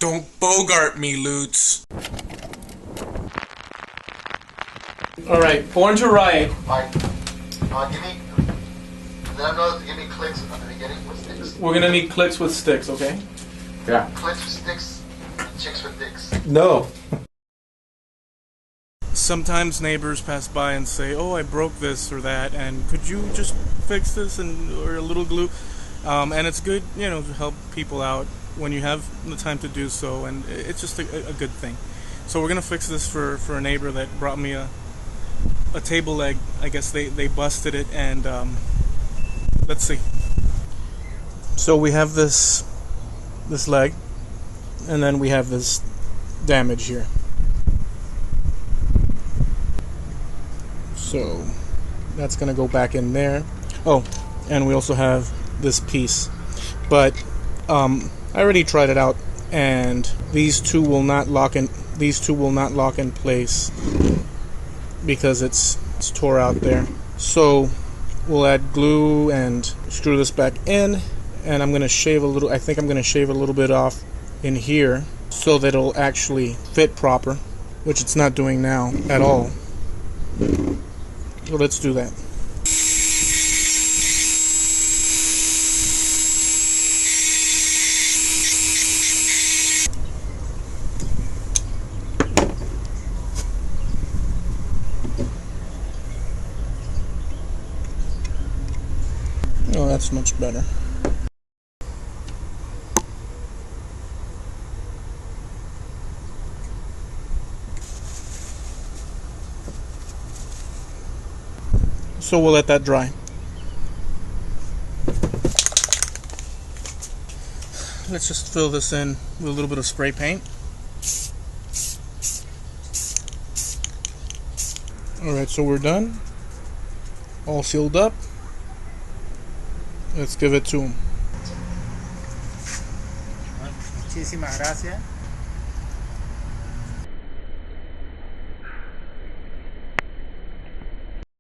Don't bogart me, Lutz. Alright, orange or riot? Alright. Give me. Let them know to give me clicks at the beginning with sticks. We're gonna need clicks with sticks, okay? Yeah. Clicks with sticks, chicks with dicks. No. Sometimes neighbors pass by and say, "Oh, I broke this or that, and could you just fix this or a little glue?" And it's good, to help people out when you have the time to do so, and it's just a good thing. So we're gonna fix this for a neighbor that brought me a table leg. I guess they busted it, and let's see. So we have this leg, and then we have this damage here. So that's gonna go back in there. Oh, and we also have this piece, but I already tried it out, and these two will not lock in. These two will not lock in place because it's tore out there. So we'll add glue and screw this back in, and I'm gonna shave a little. I think I'm gonna shave a little bit off in here so that it'll actually fit proper, which it's not doing now at all. So let's do that. Oh, that's much better. So we'll let that dry. Let's just fill this in with a little bit of spray paint. Alright, so we're done. All sealed up. Let's give it to him. Muchísimas gracias.